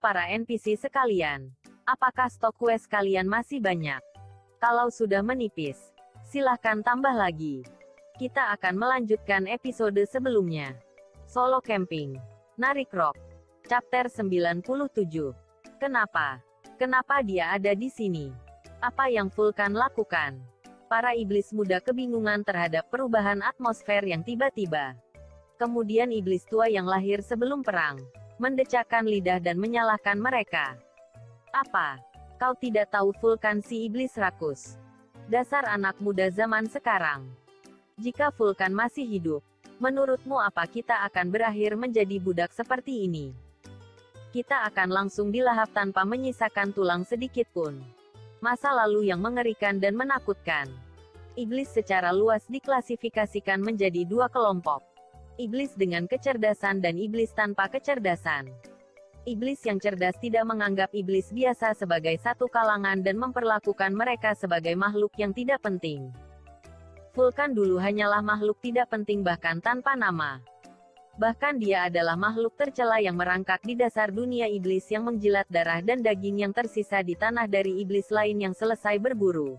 para NPC sekalian. Apakah stok quest kalian masih banyak? Kalau sudah menipis, silahkan tambah lagi. Kita akan melanjutkan episode sebelumnya. Solo Camping. Narik Rock. Chapter 97. Kenapa? Kenapa dia ada di sini? Apa yang Vulkan lakukan? Para iblis muda kebingungan terhadap perubahan atmosfer yang tiba-tiba. Kemudian iblis tua yang lahir sebelum perang mendecakkan lidah dan menyalahkan mereka. Apa? Kau tidak tahu Vulkan si iblis rakus? Dasar anak muda zaman sekarang. Jika Vulkan masih hidup, menurutmu apa kita akan berakhir menjadi budak seperti ini? Kita akan langsung dilahap tanpa menyisakan tulang sedikit pun. Masa lalu yang mengerikan dan menakutkan. Iblis secara luas diklasifikasikan menjadi dua kelompok. Iblis dengan kecerdasan dan iblis tanpa kecerdasan. Iblis yang cerdas tidak menganggap iblis biasa sebagai satu kalangan dan memperlakukan mereka sebagai makhluk yang tidak penting. Vulkan dulu hanyalah makhluk tidak penting bahkan tanpa nama. Bahkan dia adalah makhluk tercela yang merangkak di dasar dunia iblis yang menjilat darah dan daging yang tersisa di tanah dari iblis lain yang selesai berburu.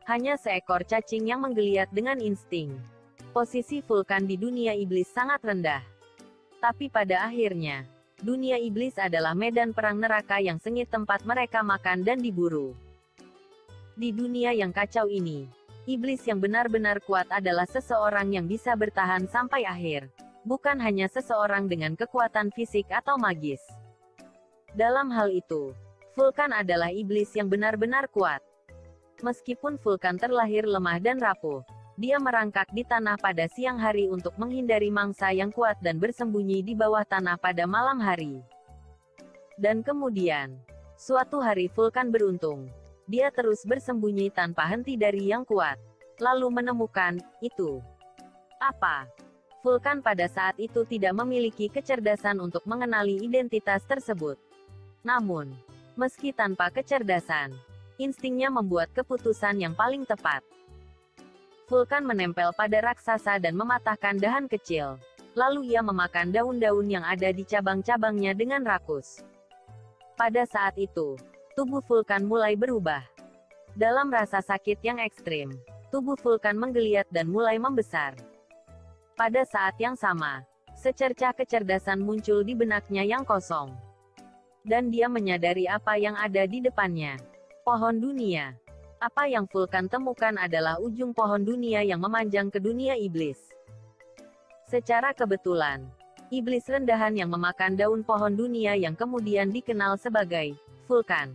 Hanya seekor cacing yang menggeliat dengan insting. Posisi Vulkan di dunia iblis sangat rendah. Tapi pada akhirnya, dunia iblis adalah medan perang neraka yang sengit tempat mereka makan dan diburu. Di dunia yang kacau ini, iblis yang benar-benar kuat adalah seseorang yang bisa bertahan sampai akhir, bukan hanya seseorang dengan kekuatan fisik atau magis. Dalam hal itu, Vulkan adalah iblis yang benar-benar kuat. Meskipun Vulkan terlahir lemah dan rapuh, dia merangkak di tanah pada siang hari untuk menghindari mangsa yang kuat dan bersembunyi di bawah tanah pada malam hari. Dan kemudian, suatu hari Vulkan beruntung. Dia terus bersembunyi tanpa henti dari yang kuat. Lalu menemukan, itu. Apa? Vulkan pada saat itu tidak memiliki kecerdasan untuk mengenali identitas tersebut. Namun, meski tanpa kecerdasan, instingnya membuat keputusan yang paling tepat. Vulkan menempel pada raksasa dan mematahkan dahan kecil. Lalu ia memakan daun-daun yang ada di cabang-cabangnya dengan rakus. Pada saat itu, tubuh Vulkan mulai berubah. Dalam rasa sakit yang ekstrim, tubuh Vulkan menggeliat dan mulai membesar. Pada saat yang sama, secercah kecerdasan muncul di benaknya yang kosong. Dan dia menyadari apa yang ada di depannya. Pohon dunia. Apa yang Vulkan temukan adalah ujung pohon dunia yang memanjang ke dunia iblis. Secara kebetulan, iblis rendahan yang memakan daun pohon dunia yang kemudian dikenal sebagai Vulkan.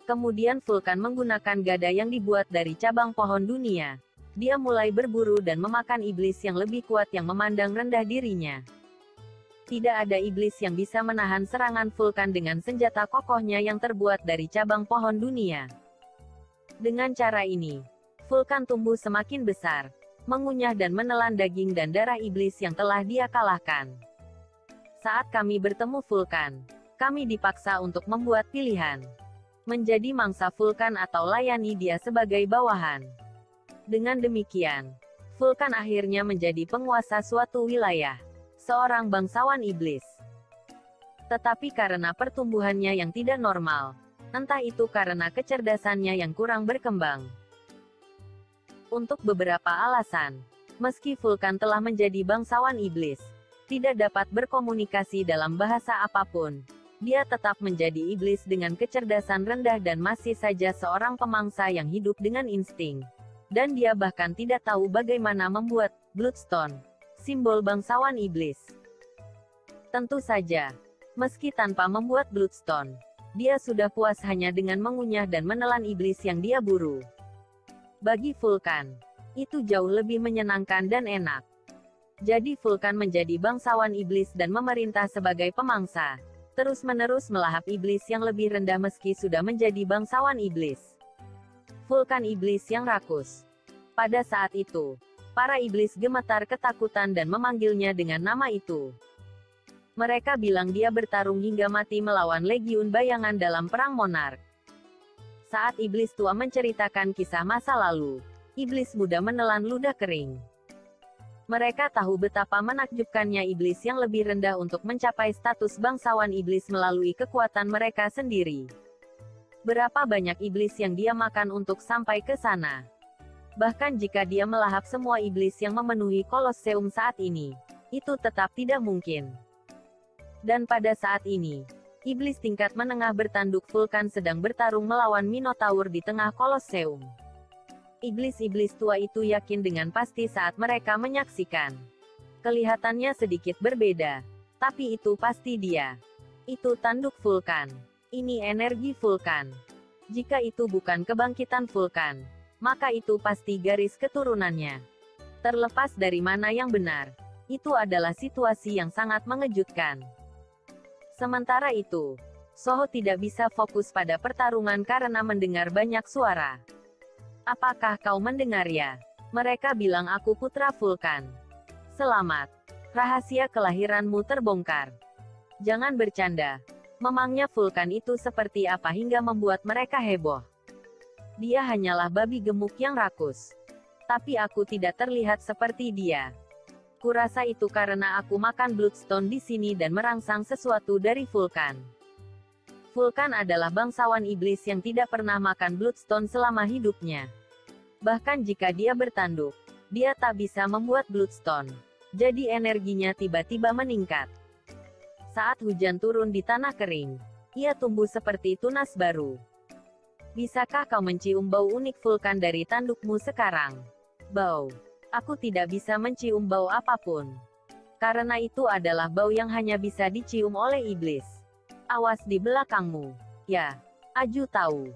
Kemudian Vulkan menggunakan gada yang dibuat dari cabang pohon dunia. Dia mulai berburu dan memakan iblis yang lebih kuat yang memandang rendah dirinya. Tidak ada iblis yang bisa menahan serangan Vulkan dengan senjata kokohnya yang terbuat dari cabang pohon dunia. Dengan cara ini, Vulkan tumbuh semakin besar, mengunyah dan menelan daging dan darah iblis yang telah dia kalahkan. Saat kami bertemu Vulkan, kami dipaksa untuk membuat pilihan. Menjadi mangsa Vulkan atau layani dia sebagai bawahan. Dengan demikian, Vulkan akhirnya menjadi penguasa suatu wilayah, seorang bangsawan iblis. Tetapi karena pertumbuhannya yang tidak normal, entah itu karena kecerdasannya yang kurang berkembang. Untuk beberapa alasan, meski Vulkan telah menjadi bangsawan iblis, tidak dapat berkomunikasi dalam bahasa apapun, dia tetap menjadi iblis dengan kecerdasan rendah dan masih saja seorang pemangsa yang hidup dengan insting. Dan dia bahkan tidak tahu bagaimana membuat Bloodstone, simbol bangsawan iblis. Tentu saja, meski tanpa membuat Bloodstone, dia sudah puas hanya dengan mengunyah dan menelan iblis yang dia buru. Bagi Vulkan, itu jauh lebih menyenangkan dan enak. Jadi Vulkan menjadi bangsawan iblis dan memerintah sebagai pemangsa, terus-menerus melahap iblis yang lebih rendah meski sudah menjadi bangsawan iblis. Vulkan iblis yang rakus. Pada saat itu, para iblis gemetar ketakutan dan memanggilnya dengan nama itu. Mereka bilang dia bertarung hingga mati melawan legiun bayangan dalam perang monark. Saat iblis tua menceritakan kisah masa lalu, iblis muda menelan ludah kering. Mereka tahu betapa menakjubkannya iblis yang lebih rendah untuk mencapai status bangsawan iblis melalui kekuatan mereka sendiri. Berapa banyak iblis yang dia makan untuk sampai ke sana? Bahkan jika dia melahap semua iblis yang memenuhi Kolosseum saat ini, itu tetap tidak mungkin. Dan pada saat ini, iblis tingkat menengah bertanduk Vulkan sedang bertarung melawan Minotaur di tengah Kolosseum. Iblis-iblis tua itu yakin dengan pasti saat mereka menyaksikan. Kelihatannya sedikit berbeda, tapi itu pasti dia. Itu tanduk Vulkan. Ini energi Vulkan. Jika itu bukan kebangkitan Vulkan, maka itu pasti garis keturunannya. Terlepas dari mana yang benar, itu adalah situasi yang sangat mengejutkan. Sementara itu, Soho tidak bisa fokus pada pertarungan karena mendengar banyak suara. Apakah kau mendengar ya? Mereka bilang aku putra Vulkan. Selamat. Rahasia kelahiranmu terbongkar. Jangan bercanda. Memangnya Vulkan itu seperti apa hingga membuat mereka heboh? Dia hanyalah babi gemuk yang rakus. Tapi aku tidak terlihat seperti dia. Kurasa itu karena aku makan Bloodstone di sini dan merangsang sesuatu dari Vulkan. Vulkan adalah bangsawan iblis yang tidak pernah makan Bloodstone selama hidupnya. Bahkan jika dia bertanduk, dia tak bisa membuat Bloodstone. Jadi energinya tiba-tiba meningkat. Saat hujan turun di tanah kering, ia tumbuh seperti tunas baru. Bisakah kau mencium bau unik Vulkan dari tandukmu sekarang? Bau. Aku tidak bisa mencium bau apapun. Karena itu adalah bau yang hanya bisa dicium oleh iblis. Awas di belakangmu. Ya, Aju tahu.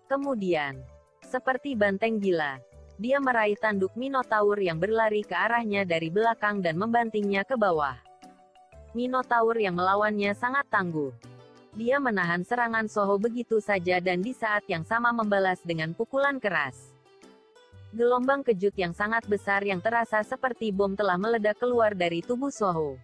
Kemudian, seperti banteng gila, dia meraih tanduk Minotaur yang berlari ke arahnya dari belakang dan membantingnya ke bawah. Minotaur yang melawannya sangat tangguh. Dia menahan serangan Soho begitu saja dan di saat yang sama membalas dengan pukulan keras. Gelombang kejut yang sangat besar yang terasa seperti bom telah meledak keluar dari tubuh Soho.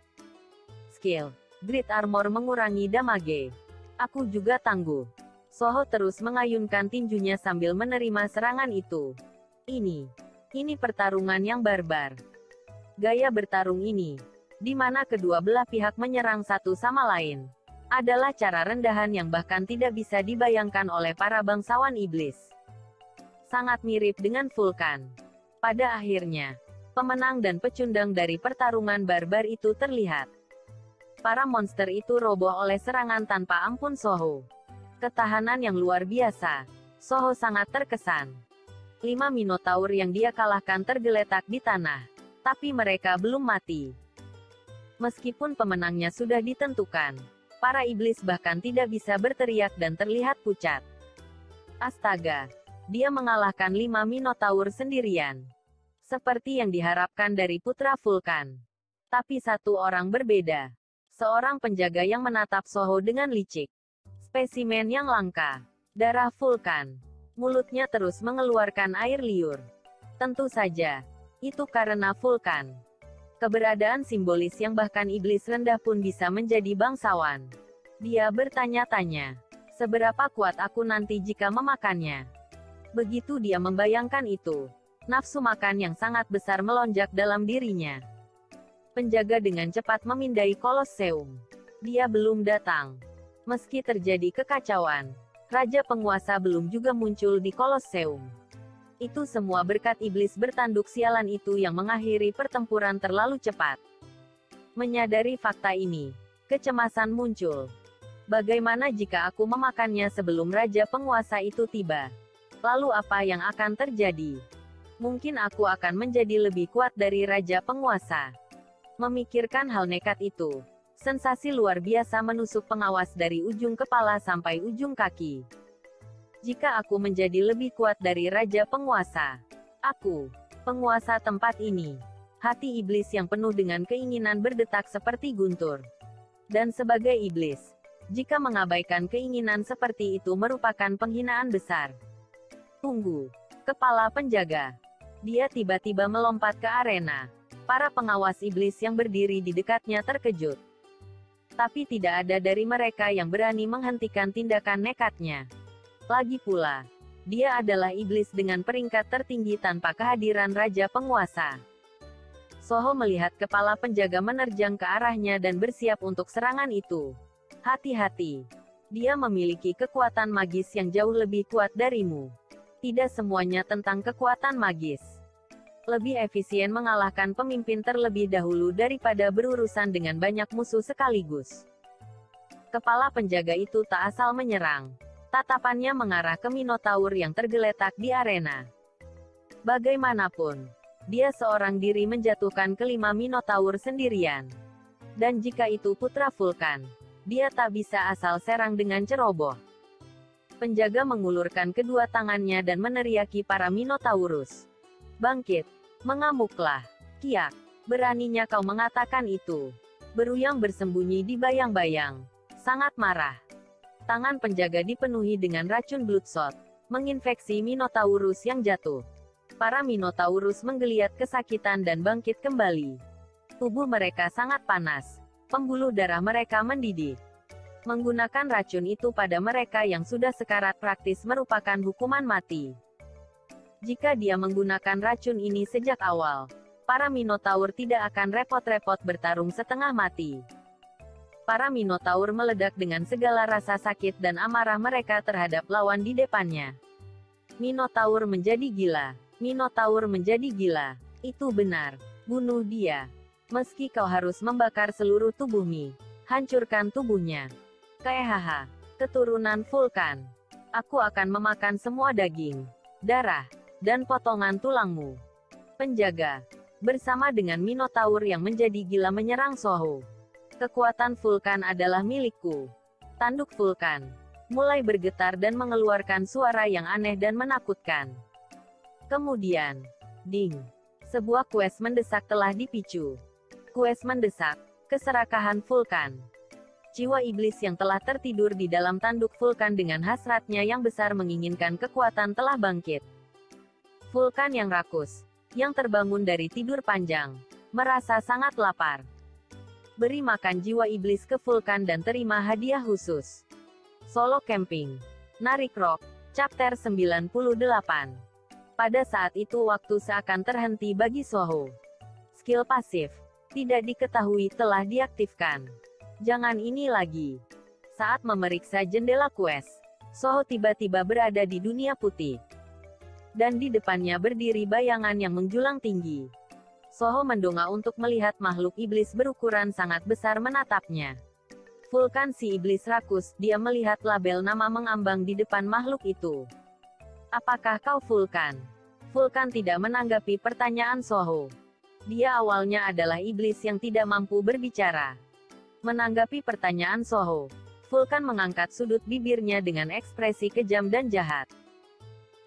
Skill Great Armor mengurangi damage. Aku juga tangguh. Soho terus mengayunkan tinjunya sambil menerima serangan itu. Ini pertarungan yang barbar. Gaya bertarung ini, di mana kedua belah pihak menyerang satu sama lain, adalah cara rendahan yang bahkan tidak bisa dibayangkan oleh para bangsawan iblis. Sangat mirip dengan Vulkan. Pada akhirnya, pemenang dan pecundang dari pertarungan barbar itu terlihat. Para monster itu roboh oleh serangan tanpa ampun Soho. Ketahanan yang luar biasa. Soho sangat terkesan. 5 Minotaur yang dia kalahkan tergeletak di tanah. Tapi mereka belum mati. Meskipun pemenangnya sudah ditentukan, para iblis bahkan tidak bisa berteriak dan terlihat pucat. Astaga! Dia mengalahkan 5 Minotaur sendirian. Seperti yang diharapkan dari putra Vulkan. Tapi satu orang berbeda. Seorang penjaga yang menatap Soho dengan licik. Spesimen yang langka. Darah Vulkan. Mulutnya terus mengeluarkan air liur. Tentu saja, itu karena Vulkan. Keberadaan simbolis yang bahkan iblis rendah pun bisa menjadi bangsawan. Dia bertanya-tanya, seberapa kuat aku nanti jika memakannya? Begitu dia membayangkan itu, nafsu makan yang sangat besar melonjak dalam dirinya. Penjaga dengan cepat memindai Kolosseum. Dia belum datang. Meski terjadi kekacauan, Raja Penguasa belum juga muncul di Kolosseum. Itu semua berkat iblis bertanduk sialan itu yang mengakhiri pertempuran terlalu cepat. Menyadari fakta ini, kecemasan muncul. Bagaimana jika aku memakannya sebelum Raja Penguasa itu tiba? Lalu apa yang akan terjadi? Mungkin aku akan menjadi lebih kuat dari Raja Penguasa. Memikirkan hal nekat itu, sensasi luar biasa menusuk pengawas dari ujung kepala sampai ujung kaki. Jika aku menjadi lebih kuat dari Raja Penguasa, aku, penguasa tempat ini, hati iblis yang penuh dengan keinginan berdetak seperti guntur. Dan sebagai iblis, jika mengabaikan keinginan seperti itu merupakan penghinaan besar. Tunggu, kepala penjaga. Dia tiba-tiba melompat ke arena. Para pengawas iblis yang berdiri di dekatnya terkejut. Tapi tidak ada dari mereka yang berani menghentikan tindakan nekatnya. Lagi pula, dia adalah iblis dengan peringkat tertinggi tanpa kehadiran Raja Penguasa. Soho melihat kepala penjaga menerjang ke arahnya dan bersiap untuk serangan itu. Hati-hati. Dia memiliki kekuatan magis yang jauh lebih kuat darimu. Tidak semuanya tentang kekuatan magis. Lebih efisien mengalahkan pemimpin terlebih dahulu daripada berurusan dengan banyak musuh sekaligus. Kepala penjaga itu tak asal menyerang. Tatapannya mengarah ke Minotaur yang tergeletak di arena. Bagaimanapun, dia seorang diri menjatuhkan kelima Minotaur sendirian. Dan jika itu putra Vulkan, dia tak bisa asal serang dengan ceroboh. Penjaga mengulurkan kedua tangannya dan meneriaki para Minotaurus. Bangkit, mengamuklah. Kiak, beraninya kau mengatakan itu. Beru yang bersembunyi di bayang-bayang. Sangat marah. Tangan penjaga dipenuhi dengan racun Bloodshot, menginfeksi Minotaurus yang jatuh. Para Minotaurus menggeliat kesakitan dan bangkit kembali. Tubuh mereka sangat panas. Pembuluh darah mereka mendidih. Menggunakan racun itu pada mereka yang sudah sekarat praktis merupakan hukuman mati. Jika dia menggunakan racun ini sejak awal, para Minotaur tidak akan repot-repot bertarung setengah mati. Para Minotaur meledak dengan segala rasa sakit dan amarah mereka terhadap lawan di depannya. Minotaur menjadi gila. Minotaur menjadi gila. Itu benar. Bunuh dia. Meski kau harus membakar seluruh tubuhmu, hancurkan tubuhnya. Kehaha. Keturunan Vulkan. Aku akan memakan semua daging, darah, dan potongan tulangmu. Penjaga. Bersama dengan Minotaur yang menjadi gila menyerang Soho. Kekuatan Vulkan adalah milikku. Tanduk Vulkan mulai bergetar dan mengeluarkan suara yang aneh dan menakutkan. Kemudian, ding. Sebuah quest mendesak telah dipicu. Quest mendesak. Keserakahan Vulkan. Jiwa iblis yang telah tertidur di dalam tanduk Vulkan dengan hasratnya yang besar menginginkan kekuatan telah bangkit. Vulkan yang rakus, yang terbangun dari tidur panjang, merasa sangat lapar. Beri makan jiwa iblis ke Vulkan dan terima hadiah khusus. Solo Camping. Narik Rock. Chapter 98. Pada saat itu waktu seakan terhenti bagi Soho. Skill pasif. Tidak diketahui telah diaktifkan. Jangan ini lagi. Saat memeriksa jendela quest, Soho tiba-tiba berada di dunia putih. Dan di depannya berdiri bayangan yang menjulang tinggi. Soho mendongak untuk melihat makhluk iblis berukuran sangat besar menatapnya. Vulkan si iblis rakus, dia melihat label nama mengambang di depan makhluk itu. Apakah kau Vulkan? Vulkan tidak menanggapi pertanyaan Soho. Dia awalnya adalah iblis yang tidak mampu berbicara. Menanggapi pertanyaan Soho, Vulkan mengangkat sudut bibirnya dengan ekspresi kejam dan jahat.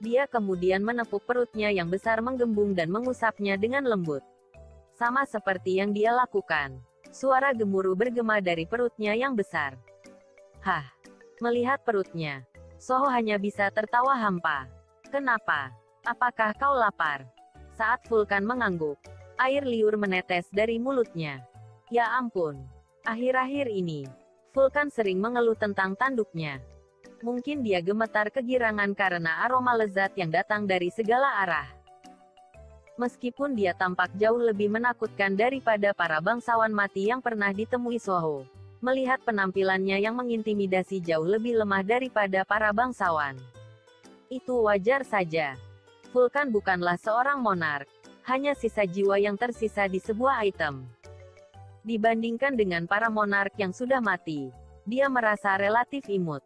Dia kemudian menepuk perutnya yang besar menggembung dan mengusapnya dengan lembut. Sama seperti yang dia lakukan. Suara gemuruh bergema dari perutnya yang besar. Hah! Melihat perutnya, Soho hanya bisa tertawa hampa. Kenapa? Apakah kau lapar? Saat Vulkan mengangguk, air liur menetes dari mulutnya. Ya ampun. Akhir-akhir ini, Vulkan sering mengeluh tentang tanduknya. Mungkin dia gemetar kegirangan karena aroma lezat yang datang dari segala arah. Meskipun dia tampak jauh lebih menakutkan daripada para bangsawan mati yang pernah ditemui Soho, melihat penampilannya yang mengintimidasi jauh lebih lemah daripada para bangsawan. Itu wajar saja. Vulkan bukanlah seorang monark, hanya sisa jiwa yang tersisa di sebuah item. Dibandingkan dengan para monark yang sudah mati, dia merasa relatif imut.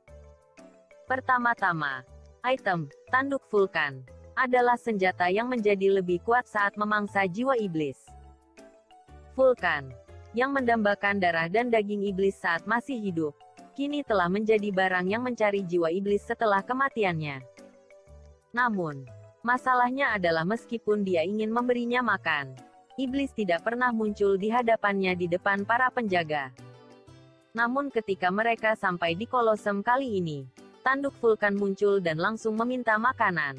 Pertama-tama, item, tanduk Vulkan, adalah senjata yang menjadi lebih kuat saat memangsa jiwa iblis. Vulkan, yang mendambakan darah dan daging iblis saat masih hidup, kini telah menjadi barang yang mencari jiwa iblis setelah kematiannya. Namun, masalahnya adalah meskipun dia ingin memberinya makan, iblis tidak pernah muncul di hadapannya di depan para penjaga. Namun ketika mereka sampai di Kolosem kali ini, tanduk Vulkan muncul dan langsung meminta makanan.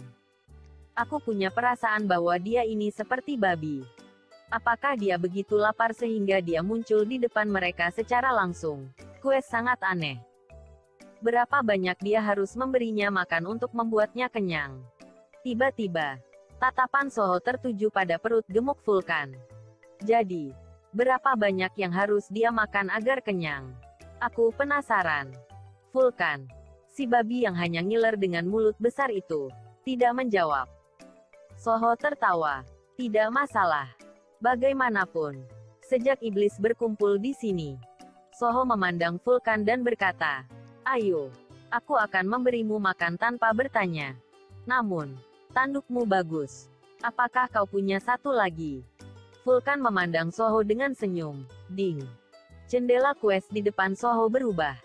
Aku punya perasaan bahwa dia ini seperti babi. Apakah dia begitu lapar sehingga dia muncul di depan mereka secara langsung? Quest sangat aneh. Berapa banyak dia harus memberinya makan untuk membuatnya kenyang? Tiba-tiba, tatapan Soho tertuju pada perut gemuk Vulkan. Jadi, berapa banyak yang harus dia makan agar kenyang? Aku penasaran. Vulkan, si babi yang hanya ngiler dengan mulut besar itu, tidak menjawab. Soho tertawa. Tidak masalah. Bagaimanapun, sejak iblis berkumpul di sini. Soho memandang Vulkan dan berkata, "Ayo, aku akan memberimu makan tanpa bertanya. Namun, tandukmu bagus. Apakah kau punya satu lagi?" Vulkan memandang Soho dengan senyum. Ding. Jendela quest di depan Soho berubah.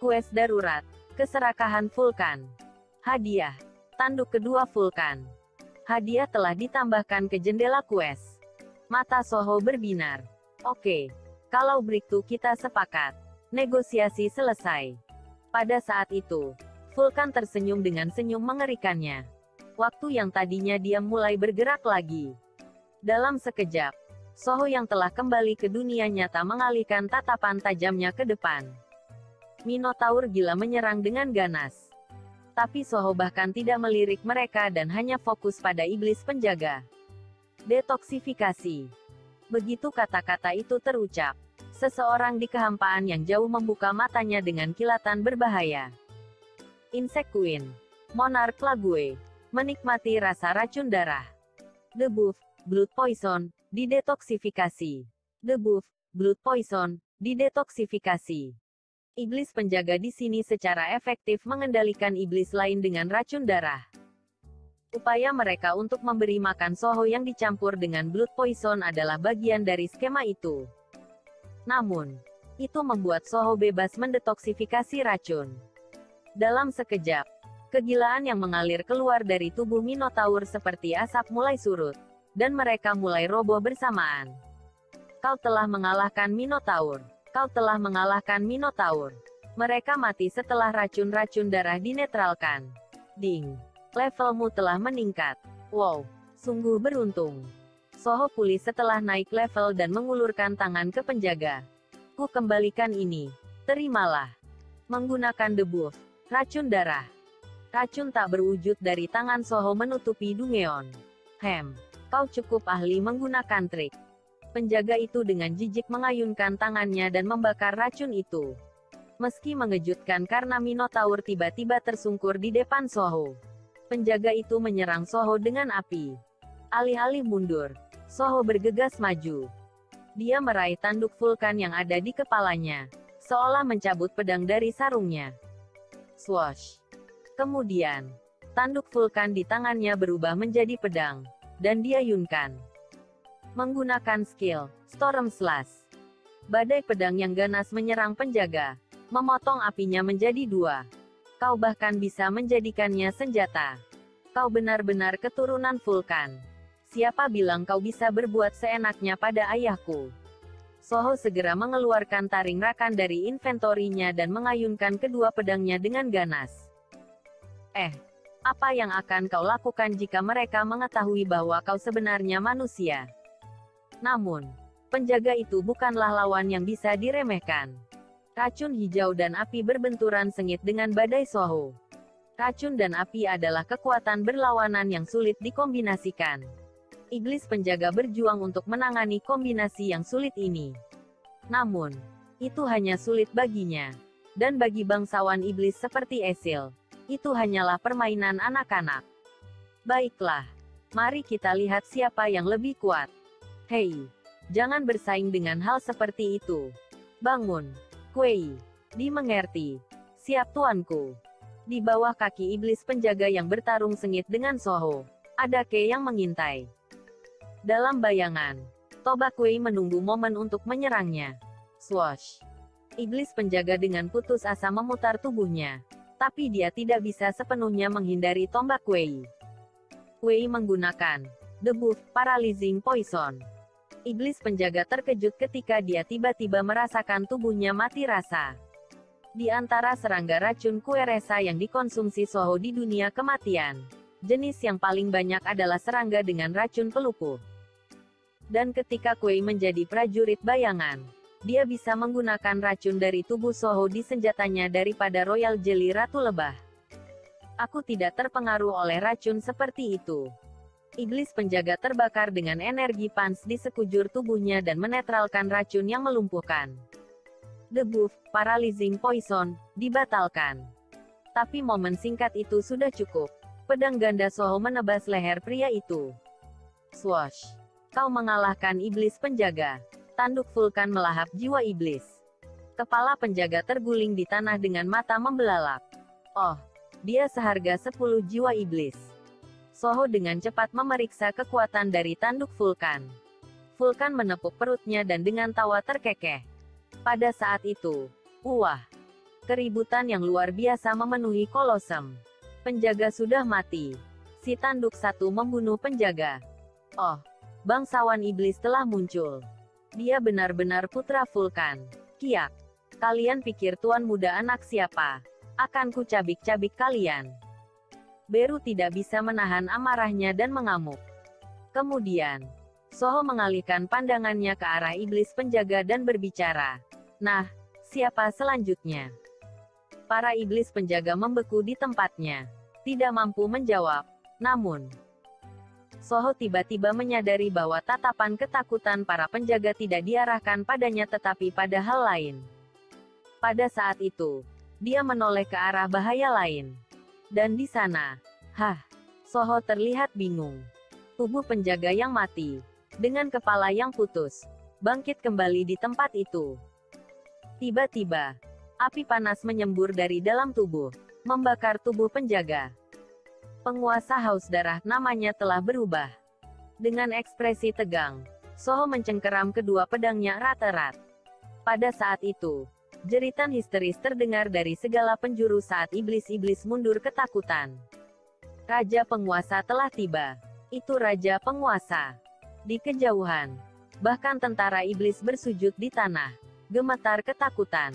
Quest darurat. Keserakahan Vulkan. Hadiah. Tanduk kedua Vulkan. Hadiah telah ditambahkan ke jendela quest. Mata Soho berbinar. Oke. Kalau begitu kita sepakat. Negosiasi selesai. Pada saat itu, Vulkan tersenyum dengan senyum mengerikannya. Waktu yang tadinya diam mulai bergerak lagi. Dalam sekejap, Soho yang telah kembali ke dunia nyata mengalihkan tatapan tajamnya ke depan. Minotaur gila menyerang dengan ganas. Tapi Soho bahkan tidak melirik mereka dan hanya fokus pada iblis penjaga. Detoksifikasi. Begitu kata-kata itu terucap, seseorang di kehampaan yang jauh membuka matanya dengan kilatan berbahaya. Insect Queen, Monarch Lague, menikmati rasa racun darah. Debuff, Blood Poison, didetoksifikasi. Debuff, Blood Poison, didetoksifikasi. Iblis penjaga di sini secara efektif mengendalikan iblis lain dengan racun darah. Upaya mereka untuk memberi makan Soho yang dicampur dengan blood poison adalah bagian dari skema itu. Namun, itu membuat Soho bebas mendetoksifikasi racun. Dalam sekejap, kegilaan yang mengalir keluar dari tubuh Minotaur seperti asap mulai surut, dan mereka mulai roboh bersamaan. Kau telah mengalahkan Minotaur. Kau telah mengalahkan Minotaur. Mereka mati setelah racun-racun darah dinetralkan. Ding. Levelmu telah meningkat. Wow, sungguh beruntung. Soho pulih setelah naik level dan mengulurkan tangan ke penjaga. Ku kembalikan ini. Terimalah. Menggunakan debuff, racun darah. Racun tak berwujud dari tangan Soho menutupi Dungeon. Kau cukup ahli menggunakan trik. Penjaga itu dengan jijik mengayunkan tangannya dan membakar racun itu. Meski mengejutkan karena Minotaur tiba-tiba tersungkur di depan Soho. Penjaga itu menyerang Soho dengan api. Alih-alih mundur, Soho bergegas maju. Dia meraih tanduk Vulkan yang ada di kepalanya, seolah mencabut pedang dari sarungnya. Swoosh. Kemudian, tanduk Vulkan di tangannya berubah menjadi pedang, dan dia yunkan. Menggunakan skill, Storm Slash. Badai pedang yang ganas menyerang penjaga, memotong apinya menjadi dua. Kau bahkan bisa menjadikannya senjata. Kau benar-benar keturunan Vulkan. Siapa bilang kau bisa berbuat seenaknya pada ayahku? Soho segera mengeluarkan taring rakan dari inventorinya dan mengayunkan kedua pedangnya dengan ganas. Apa yang akan kau lakukan jika mereka mengetahui bahwa kau sebenarnya manusia? Namun, penjaga itu bukanlah lawan yang bisa diremehkan. Racun hijau dan api berbenturan sengit dengan badai Soho. Racun dan api adalah kekuatan berlawanan yang sulit dikombinasikan. Iblis penjaga berjuang untuk menangani kombinasi yang sulit ini. Namun, itu hanya sulit baginya. Dan bagi bangsawan iblis seperti Esil, itu hanyalah permainan anak-anak. Baiklah, mari kita lihat siapa yang lebih kuat. Hei, jangan bersaing dengan hal seperti itu. Bangun, Kuei. Dimengerti. Siap tuanku. Di bawah kaki iblis penjaga yang bertarung sengit dengan Soho, ada Kei yang mengintai. Dalam bayangan, Toba Kuei menunggu momen untuk menyerangnya. Swoosh. Iblis penjaga dengan putus asa memutar tubuhnya. Tapi dia tidak bisa sepenuhnya menghindari tombak Kuei. Kuei menggunakan debuff Paralyzing Poison. Iblis penjaga terkejut ketika dia tiba-tiba merasakan tubuhnya mati rasa. Di antara serangga racun Kueresa yang dikonsumsi Soho di dunia kematian, jenis yang paling banyak adalah serangga dengan racun pelupuh. Dan ketika Kuei menjadi prajurit bayangan, dia bisa menggunakan racun dari tubuh Soho di senjatanya daripada Royal Jelly Ratu Lebah. Aku tidak terpengaruh oleh racun seperti itu. Iblis penjaga terbakar dengan energi pans di sekujur tubuhnya dan menetralkan racun yang melumpuhkan. Debuff, Paralyzing Poison, dibatalkan. Tapi momen singkat itu sudah cukup. Pedang ganda Soho menebas leher pria itu. Swoosh! Kau mengalahkan iblis penjaga. Tanduk vulkan melahap jiwa iblis. Kepala penjaga terguling di tanah dengan mata membelalak. Oh, dia seharga 10 jiwa iblis. Soho dengan cepat memeriksa kekuatan dari tanduk vulkan. Vulkan menepuk perutnya dan dengan tawa terkekeh. Pada saat itu, wah! Keributan yang luar biasa memenuhi Kolosem. Penjaga sudah mati. Si tanduk satu membunuh penjaga. Oh, bangsawan iblis telah muncul. Dia benar-benar putra vulkan. Kiak. Kalian pikir tuan muda anak siapa? Akan ku cabik-cabik kalian. Beru tidak bisa menahan amarahnya dan mengamuk. Kemudian, Soho mengalihkan pandangannya ke arah iblis penjaga dan berbicara. Nah, siapa selanjutnya? Para iblis penjaga membeku di tempatnya. Tidak mampu menjawab. Namun, Soho tiba-tiba menyadari bahwa tatapan ketakutan para penjaga tidak diarahkan padanya tetapi pada hal lain. Pada saat itu, dia menoleh ke arah bahaya lain. Dan di sana, Soho terlihat bingung. Tubuh penjaga yang mati, dengan kepala yang putus, bangkit kembali di tempat itu. Tiba-tiba, api panas menyembur dari dalam tubuh, membakar tubuh penjaga. Penguasa haus darah namanya telah berubah. Dengan ekspresi tegang, Soho mencengkeram kedua pedangnya erat-erat. Pada saat itu, jeritan histeris terdengar dari segala penjuru saat iblis-iblis mundur ketakutan. Raja penguasa telah tiba. Itu raja penguasa. Di kejauhan, bahkan tentara iblis bersujud di tanah, gemetar ketakutan.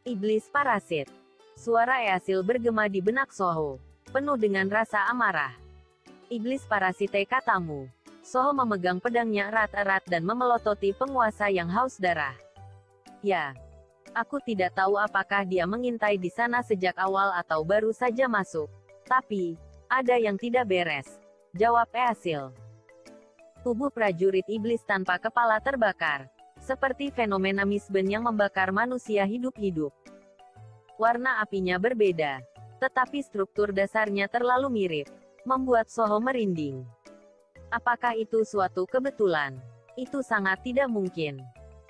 Iblis parasit. Suara Easil bergema di benak Soho, penuh dengan rasa amarah. Iblis parasite katamu. Soho memegang pedangnya erat-erat dan memelototi penguasa yang haus darah. Ya. Aku tidak tahu apakah dia mengintai di sana sejak awal atau baru saja masuk. Tapi, ada yang tidak beres. Jawab Easil. Tubuh prajurit iblis tanpa kepala terbakar. Seperti fenomena misben yang membakar manusia hidup-hidup. Warna apinya berbeda. Tetapi struktur dasarnya terlalu mirip. Membuat Soho merinding. Apakah itu suatu kebetulan? Itu sangat tidak mungkin.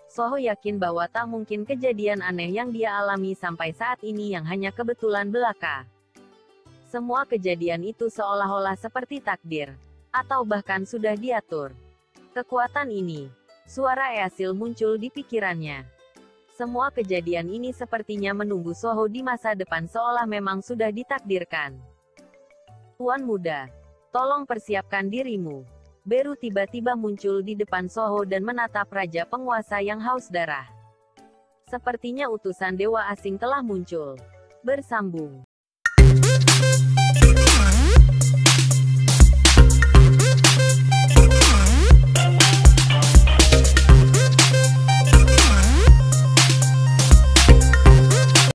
Soho yakin bahwa tak mungkin kejadian aneh yang dia alami sampai saat ini yang hanya kebetulan belaka. Semua kejadian itu seolah-olah seperti takdir, atau bahkan sudah diatur. Kekuatan ini, suara Easil muncul di pikirannya. Semua kejadian ini sepertinya menunggu Soho di masa depan seolah memang sudah ditakdirkan. Tuan muda, tolong persiapkan dirimu. Beru tiba-tiba muncul di depan Soho dan menatap raja penguasa yang haus darah. Sepertinya utusan dewa asing telah muncul. Bersambung.